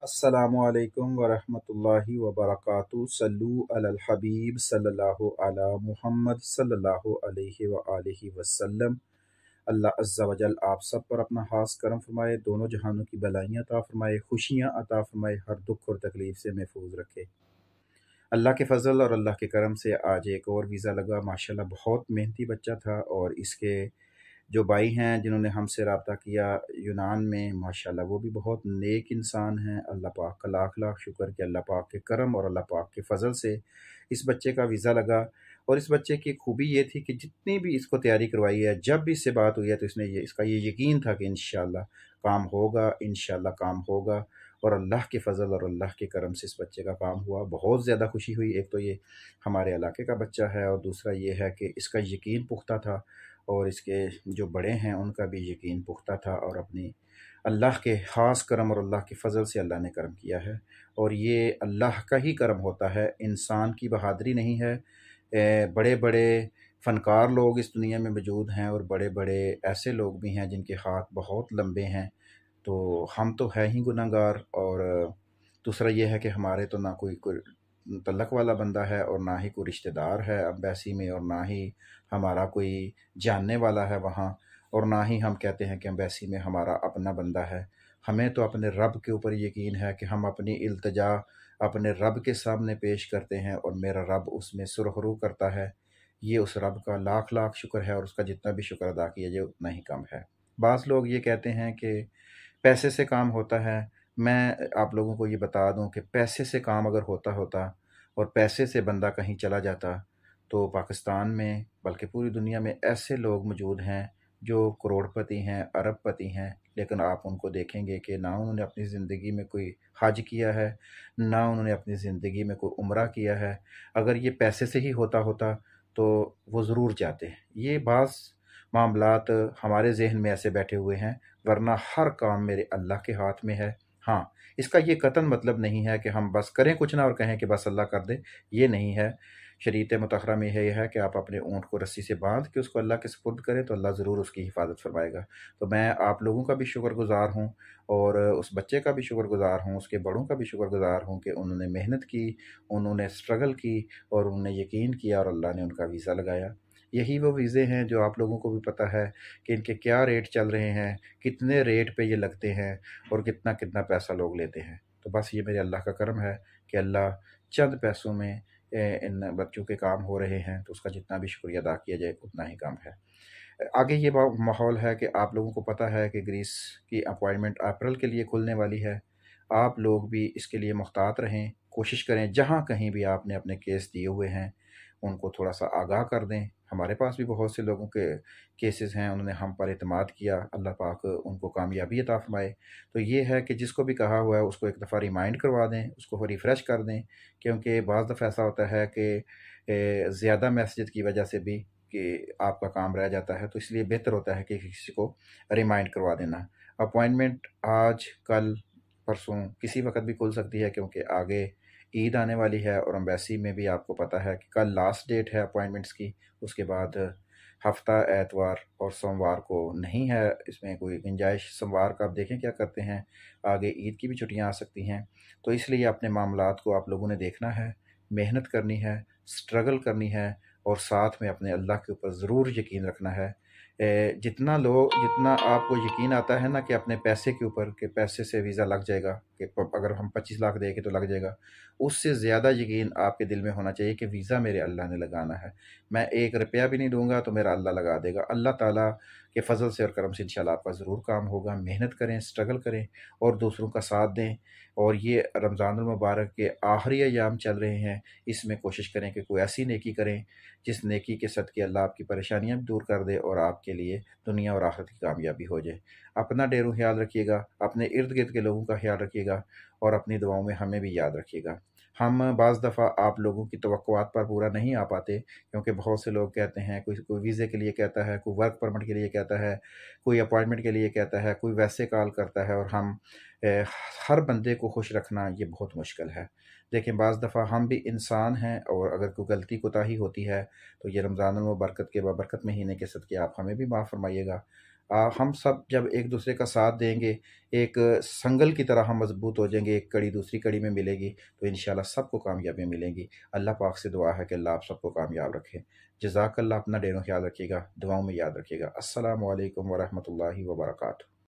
अस्सलामु अलैकुम वरहमतुल्लाहि वबरकातुहू। सल्लु अलल हबीब सल्लल्लाहु अला मुहम्मद सल्लल्लाहु अलैहि व आलिहि वसल्लम। अल्लाह अज़्ज़ा वजल आप सब पर अपना खास करम फरमाए, दोनों जहानों की भलाइयाँ अता फरमाए, खुशियाँ अता फरमाए, हर दुख और तकलीफ़ से महफूज रखे। अल्लाह के फ़ज़ल और अल्लाह के करम से आज एक और वीज़ा लगा। माशाल्लाह बहुत मेहनती बच्चा था और इसके जो भाई हैं जिन्होंने हमसे रब्ता किया यूनान में, माशाल्लाह वो भी बहुत नेक इंसान हैं। अल्लाह पाक का लाख लाख शुक्र कि अल्लाह पाक के करम और अल्लाह पाक के फ़ज़ल से इस बच्चे का वीज़ा लगा। और इस बच्चे की खूबी ये थी कि जितनी भी इसको तैयारी करवाई है, जब भी इससे बात हुई है तो इसका ये यकीन था कि इंशाअल्लाह काम होगा, इंशाअल्लाह काम होगा। और अल्लाह के फ़ज़ल और अल्लाह के करम से इस बच्चे का काम हुआ। बहुत ज़्यादा खुशी हुई। एक तो ये हमारे इलाके का बच्चा है और दूसरा ये है कि इसका यकीन पुख्ता था और इसके जो बड़े हैं उनका भी यकीन पुख्ता था। और अपनी अल्लाह के ख़ास करम और अल्लाह के फ़ज़ल से अल्लाह ने करम किया है और ये अल्लाह का ही करम होता है, इंसान की बहादुरी नहीं है। बड़े बड़े फ़नकार लोग इस दुनिया में मौजूद हैं और बड़े बड़े ऐसे लोग भी हैं जिनके हाथ बहुत लंबे हैं। तो हम तो है ही गुनहगार। और दूसरा ये है कि हमारे तो ना कोई तल्लक वाला बंदा है और ना ही कोई रिश्तेदार है अम्बेसी में, और ना ही हमारा कोई जानने वाला है वहाँ, और ना ही हम कहते हैं कि अम्बेसी में हमारा अपना बंदा है। हमें तो अपने रब के ऊपर यकीन है कि हम अपनी इल्तिजा अपने रब के सामने पेश करते हैं और मेरा रब उसमें सुरखरू करता है। ये उस रब का लाख लाख शुक्र है और उसका जितना भी शुक्र अदा किया जाए उतना ही कम है। बाज़ लोग ये कहते हैं कि पैसे से काम होता है। मैं आप लोगों को ये बता दूं कि पैसे से काम अगर होता होता और पैसे से बंदा कहीं चला जाता तो पाकिस्तान में बल्कि पूरी दुनिया में ऐसे लोग मौजूद हैं जो करोड़पति हैं, अरबपति हैं, लेकिन आप उनको देखेंगे कि ना उन्होंने अपनी ज़िंदगी में कोई हज किया है, ना उन्होंने अपनी ज़िंदगी में कोई उम्रा किया है। अगर ये पैसे से ही होता होता तो वो ज़रूर जाते। ये बाज़ मामलात हमारे जहन में ऐसे बैठे हुए हैं, वरना हर काम मेरे अल्लाह के हाथ में है। हाँ, इसका ये कतन मतलब नहीं है कि हम बस करें कुछ ना और कहें कि बस अल्लाह कर दे, ये नहीं है। शरीयत मुतहरा में यह है कि आप अपने ऊँट को रस्सी से बांध के उसको अल्लाह के सुपुर्द करें तो अल्लाह ज़रूर उसकी हिफाजत फरमाएगा। तो मैं आप लोगों का भी शुक्रगुज़ार हूँ और उस बच्चे का भी शुक्रगुज़ार हूँ, उसके बड़ों का भी शुक्रगुज़ार हूँ कि उन्होंने मेहनत की, उन्होंने स्ट्रगल की और उन्होंने यकीन किया और अल्लाह ने उनका वीज़ा लगाया। यही वो वीज़े हैं जो आप लोगों को भी पता है कि इनके क्या रेट चल रहे हैं, कितने रेट पे ये लगते हैं और कितना कितना पैसा लोग लेते हैं। तो बस ये मेरे अल्लाह का करम है कि अल्लाह चंद पैसों में इन बच्चों के काम हो रहे हैं, तो उसका जितना भी शुक्रिया अदा किया जाए उतना ही कम है। आगे ये माहौल है कि आप लोगों को पता है कि ग्रीस की अपॉइंटमेंट अप्रैल के लिए खुलने वाली है। आप लोग भी इसके लिए मुहतात रहें, कोशिश करें जहाँ कहीं भी आपने अपने केस दिए हुए हैं उनको थोड़ा सा आगाह कर दें। हमारे पास भी बहुत से लोगों के केसेस हैं, उन्होंने हम पर एतमाद किया, अल्लाह पाक उनको कामयाबी अता फरमाए। तो ये है कि जिसको भी कहा हुआ है उसको एक दफ़ा रिमाइंड करवा दें, उसको रिफ़्रेश कर दें, क्योंकि बाज़ दफ़ा ऐसा होता है कि ज़्यादा मैसेज की वजह से भी कि आपका काम रह जाता है। तो इसलिए बेहतर होता है कि किसी को रिमाइंड करवा देना। अपॉइंटमेंट आज, कल, परसों किसी वक्त भी खुल सकती है क्योंकि आगे ईद आने वाली है और एम्बेसी में भी आपको पता है कि कल लास्ट डेट है अपॉइंटमेंट्स की। उसके बाद हफ्ता एतवार और सोमवार को नहीं है, इसमें कोई गुंजाइश। सोमवार का आप देखें क्या करते हैं, आगे ईद की भी छुट्टियां आ सकती हैं। तो इसलिए अपने मामलात को आप लोगों ने देखना है, मेहनत करनी है, स्ट्रगल करनी है और साथ में अपने अल्लाह के ऊपर ज़रूर यकीन रखना है। जितना आपको यकीन आता है ना कि अपने पैसे के ऊपर कि पैसे से वीज़ा लग जाएगा, कि अगर हम 25 लाख दे के तो लग जाएगा, उससे ज़्यादा यकीन आपके दिल में होना चाहिए कि वीज़ा मेरे अल्लाह ने लगाना है। मैं 1 रुपया भी नहीं दूंगा तो मेरा अल्लाह लगा देगा। अल्लाह ताला के फ़ज़ल से और करम से इंशाल्लाह आपका ज़रूर काम होगा। मेहनत करें, स्ट्रगल करें और दूसरों का साथ दें। और ये रमज़ानुल मुबारक के आखिरी अयाम चल रहे हैं, इसमें कोशिश करें कि कोई ऐसी नेकी करें जिस नेकी के सदक़े अल्लाह आपकी परेशानियां भी दूर कर दे और आपके लिए दुनिया और आखिरत की कामयाबी हो जाए। अपना ढेरों ख्याल रखिएगा, अपने इर्द गिर्द के लोगों का ख्याल रखिएगा और अपनी दुआओं में हमें भी याद रखिएगा। हम बाज़ दफ़ा आप लोगों की तवक्कुआत पर पूरा नहीं आ पाते क्योंकि बहुत से लोग कहते हैं, कोई कोई वीज़े के लिए कहता है, कोई वर्क परमिट के लिए कहता है, कोई अपॉइंटमेंट के लिए कहता है, कोई वैसे कॉल करता है और हम हर बंदे को खुश रखना ये बहुत मुश्किल है। देखें, बाज़ दफ़ा हम भी इंसान हैं और अगर कोई गलती कोताही होती है तो ये रमज़ानुल मुबारक के बाबरकत महीने के सदक़े आप हमें भी माफ़ फरमाइएगा। ہم سب جب ایک دوسرے کا ساتھ دیں گے، ایک سنگل کی طرح ہم مضبوط ہو جائیں گے، ایک کڑی دوسری کڑی میں ملے گی تو انشاءاللہ سب کو کامیابیاں ملیں گی۔ اللہ پاک سے دعا ہے کہ اللہ آپ سب کو کامیاب رکھے۔ جزاک اللہ، اپنا ڈینو خیال رکھیے گا، دعاؤں میں یاد رکھیے گا۔ السلام علیکم ورحمۃ اللہ وبرکاتہ۔